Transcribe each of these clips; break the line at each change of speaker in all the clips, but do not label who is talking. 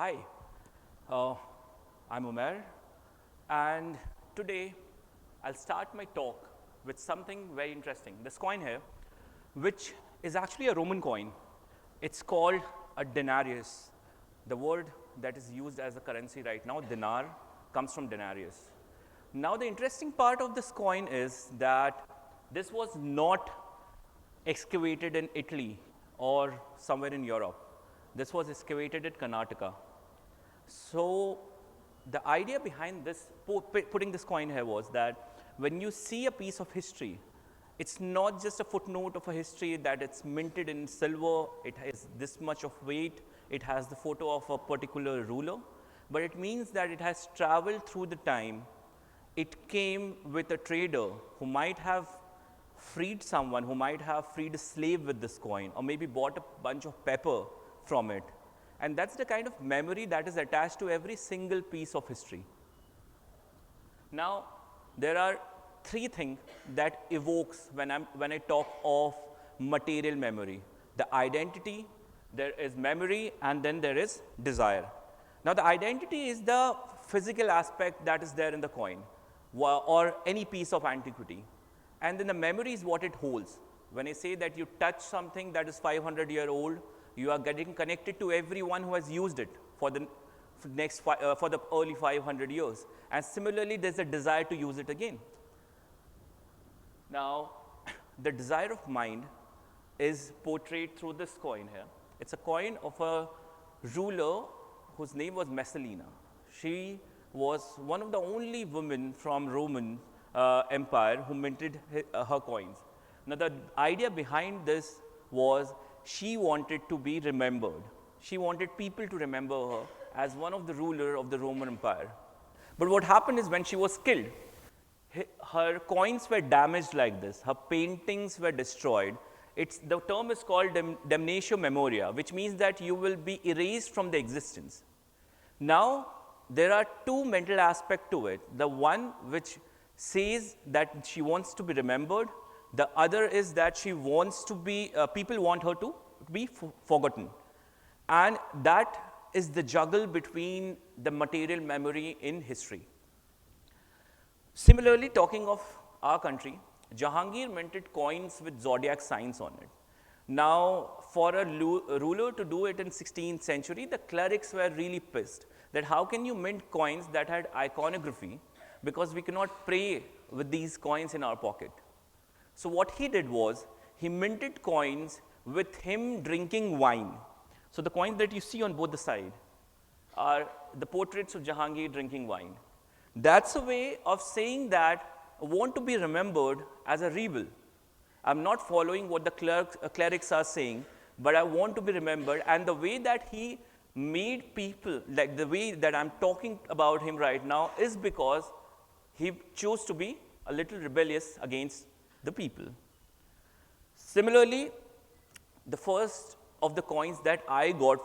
Hi, uh, I'm Umair, and today I'll start my talk with something very interesting. This coin here, which is actually a Roman coin. It's called a denarius. The word that is used as a currency right now, dinar, comes from denarius. Now, the interesting part of this coin is that this was not excavated in Italy or somewhere in Europe. This was excavated at Karnataka. So, the idea behind this, putting this coin here was that when you see a piece of history, it's not just a footnote of a history that it's minted in silver, it has this much of weight, it has the photo of a particular ruler, but it means that it has traveled through the time. It came with a trader who might have freed someone, who might have freed a slave with this coin, or maybe bought a bunch of pepper from it. And that's the kind of memory that is attached to every single piece of history. Now, there are three things that evokes when I talk of material memory. The identity, there is memory, and then there is desire. Now, the identity is the physical aspect that is there in the coin or any piece of antiquity. And then the memory is what it holds. When I say that you touch something that is 500-year old, you are getting connected to everyone who has used it for the early 500 years. And similarly, there's a desire to use it again. Now, the desire of mind is portrayed through this coin here. It's a coin of a ruler whose name was Messalina. She was one of the only women from Roman Empire who minted her coins. Now, the idea behind this was she wanted to be remembered. She wanted people to remember her as one of the ruler of the Roman Empire. But what happened is when she was killed, her coins were damaged like this. Her paintings were destroyed. The term is called damnatio memoria, which means that you will be erased from the existence. Now, there are two mental aspects to it. The one which says that she wants to be remembered. The other is that she wants to be, people want her to be forgotten. And that is the juggle between the material memory in history. Similarly, talking of our country, Jahangir minted coins with zodiac signs on it. Now, for a ruler to do it in 16th century, the clerics were really pissed that how can you mint coins that had iconography, because we cannot pray with these coins in our pocket. So, what he did was, he minted coins with him drinking wine. So, the coins that you see on both the sides are the portraits of Jahangir drinking wine. That's a way of saying that I want to be remembered as a rebel. I'm not following what the clerics are saying, but I want to be remembered. And the way that he made people, like the way that I'm talking about him right now, is because he chose to be a little rebellious against the people. Similarly, the first of the coins that I got,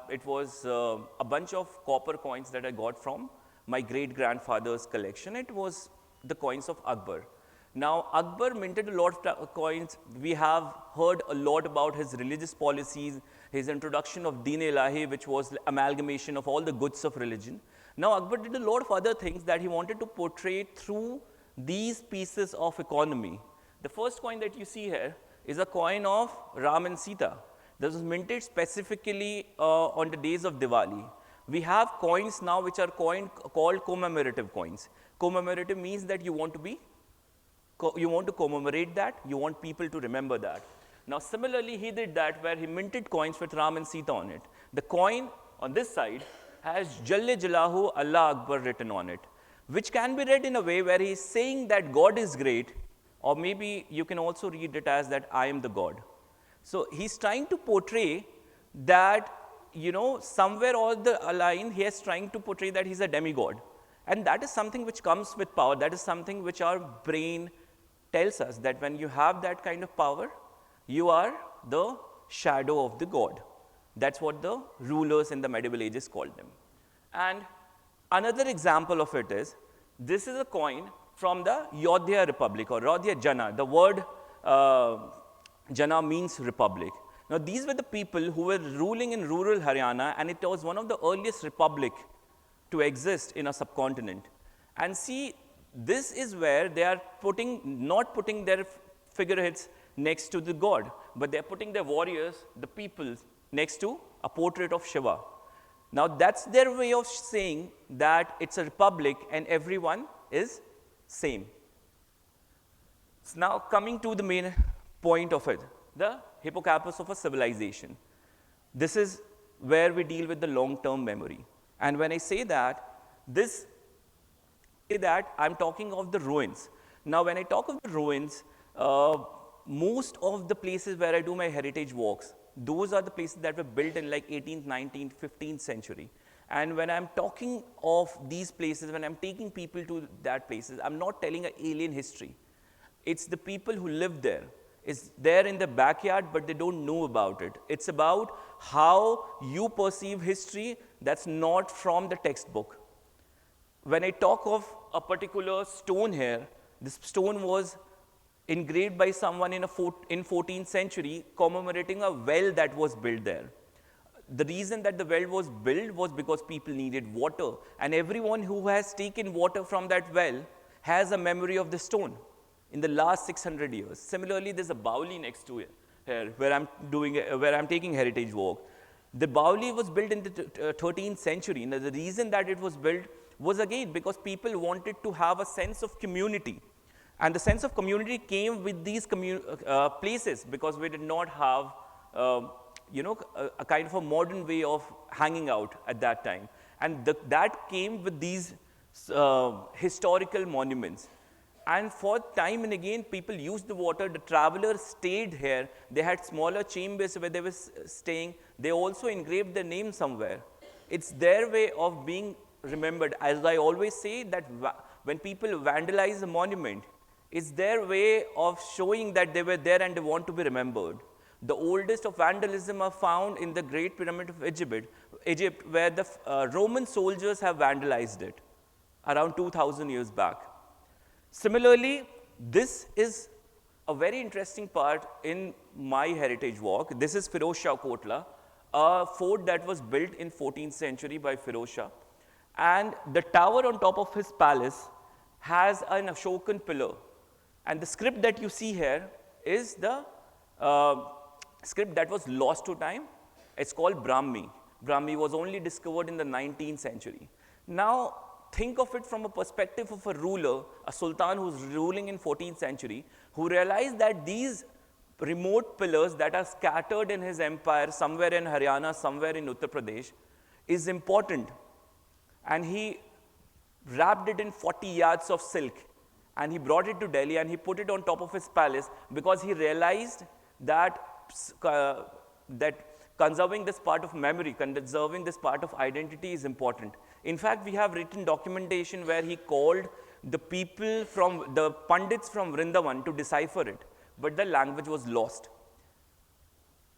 it was a bunch of copper coins that I got from my great-grandfather's collection. It was the coins of Akbar. Now, Akbar minted a lot of coins. We have heard a lot about his religious policies, his introduction of Deen-e-Ilahi, which was amalgamation of all the goods of religion. Now, Akbar did a lot of other things that he wanted to portray through these pieces of economy. The first coin that you see here is a coin of Ram and Sita. This was minted specifically on the days of Diwali. We have coins now which are called commemorative coins. Commemorative means that you want to commemorate that, you want people to remember that. Now, similarly, he did that where he minted coins with Ram and Sita on it. The coin on this side has Jalle Jalahu Allah Akbar written on it, which can be read in a way where he is saying that God is great, or maybe you can also read it as that I am the God. So, he is trying to portray that, somewhere all the line, he is trying to portray that he is a demigod. And that is something which comes with power. That is something which our brain tells us, that when you have that kind of power, you are the shadow of the God. That's what the rulers in the medieval ages called them. And another example of it is, this is a coin from the Yodhya Republic or Yodhya Jana. The word Jana means republic. Now, these were the people who were ruling in rural Haryana, and it was one of the earliest republic to exist in a subcontinent. And see, this is where they are not putting their figureheads next to the god, but they are putting their warriors, the people, next to a portrait of Shiva. Now, that's their way of saying that it's a republic and everyone is same. So now, coming to the main point of it, the hippocampus of a civilization. This is where we deal with the long-term memory. And when I say that, I'm talking of the ruins. Now, when I talk of the ruins, most of the places where I do my heritage walks, those are the places that were built in like 18th, 19th, 15th century. And when I'm talking of these places, when I'm taking people to that places, I'm not telling an alien history. It's the people who live there. It's there in the backyard, but they don't know about it. It's about how you perceive history that's not from the textbook. When I talk of a particular stone here, this stone was engraved by someone in 14th century commemorating a well that was built there. The reason that the well was built was because people needed water, and everyone who has taken water from that well has a memory of the stone in the last 600 years. Similarly, there's a Bauli next to it here where I'm taking heritage walk. The Bauli was built in the 13th century. Now, the reason that it was built was again because people wanted to have a sense of community. And the sense of community came with these places because we did not have a kind of a modern way of hanging out at that time. And that came with these historical monuments. And for time and again, people used the water. The travelers stayed here. They had smaller chambers where they were staying. They also engraved their name somewhere. It's their way of being remembered. As I always say, that when people vandalize a monument, it's their way of showing that they were there and they want to be remembered. The oldest of vandalism are found in the Great Pyramid of Egypt, where the Roman soldiers have vandalized it around 2,000 years back. Similarly, this is a very interesting part in my heritage walk. This is Firoz Shah Kotla, a fort that was built in 14th century by Firoz Shah. And the tower on top of his palace has an Ashokan pillar. And the script that you see here is the script that was lost to time. It's called Brahmi. Brahmi was only discovered in the 19th century. Now, think of it from a perspective of a ruler, a sultan who's ruling in 14th century, who realized that these remote pillars that are scattered in his empire, somewhere in Haryana, somewhere in Uttar Pradesh, is important. And he wrapped it in 40 yards of silk, and he brought it to Delhi, and he put it on top of his palace because he realized that conserving this part of memory, conserving this part of identity is important. In fact, we have written documentation where he called the people from, the Pandits from Vrindavan to decipher it, but the language was lost.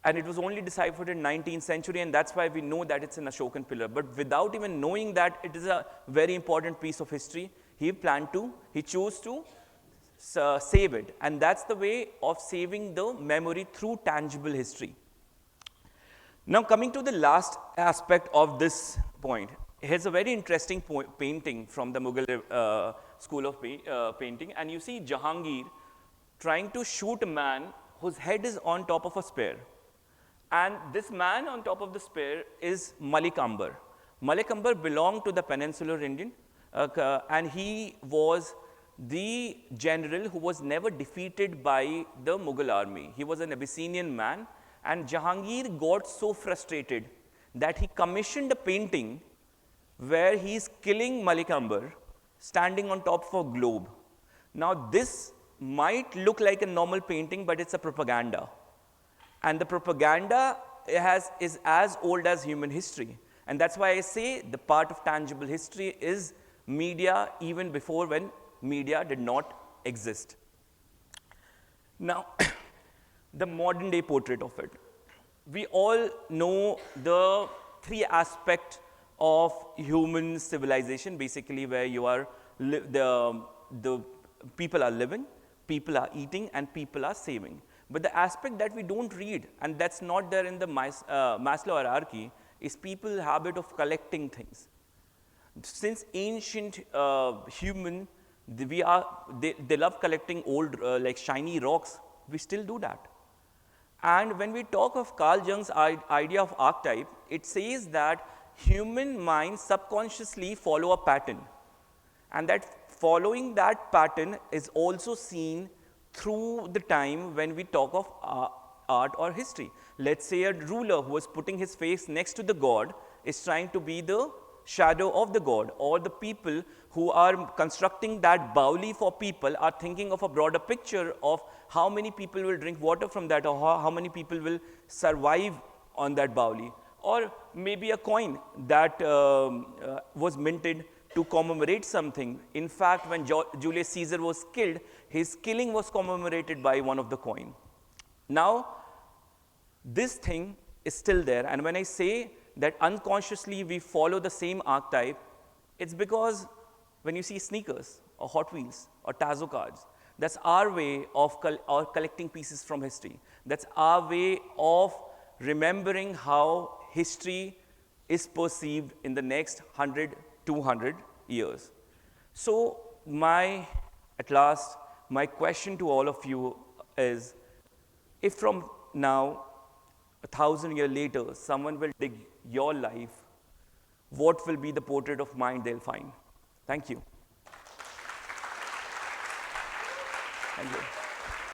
And it was only deciphered in 19th century, and that's why we know that it's an Ashokan pillar. But without even knowing that it is a very important piece of history, he chose to save it. And that's the way of saving the memory through tangible history. Now, coming to the last aspect of this point, here's a very interesting painting from the Mughal school of painting. And you see Jahangir trying to shoot a man whose head is on top of a spear. And this man on top of the spear is Malik Akbar. Malik Akbar belonged to the peninsular Indian, and he was the general who was never defeated by the Mughal army. He was an Abyssinian man, and Jahangir got so frustrated that he commissioned a painting where he is killing Malik Akbar standing on top of a globe. Now, this might look like a normal painting, but it's a propaganda. And the propaganda is as old as human history. And that's why I say the part of tangible history is media, even before when media did not exist. Now, the modern day portrait of it. We all know the three aspects of human civilization, basically where you are, the people are living, people are eating, and people are saving. But the aspect that we don't read, and that's not there in the Maslow hierarchy, is people's habit of collecting things. Since ancient human, they love collecting old like shiny rocks. We still do that. And when we talk of Carl Jung's idea of archetype, it says that human minds subconsciously follow a pattern. And that following that pattern is also seen through the time when we talk of art or history. Let's say a ruler who is putting his face next to the god is trying to be the shadow of the god, or the people who are constructing that Bauli for people are thinking of a broader picture of how many people will drink water from that, or how many people will survive on that Bauli. Or maybe a coin that was minted to commemorate something. In fact, when Julius Caesar was killed, his killing was commemorated by one of the coin. Now, this thing is still there, and when I say that unconsciously we follow the same archetype, it's because when you see sneakers or Hot Wheels or Tazo cards, that's our way of collecting pieces from history. That's our way of remembering how history is perceived in the next 100, 200 years. So at last, my question to all of you is, if from now, 1,000 years later, someone will dig your life, what will be the portrait of mind they'll find? Thank you. Thank you.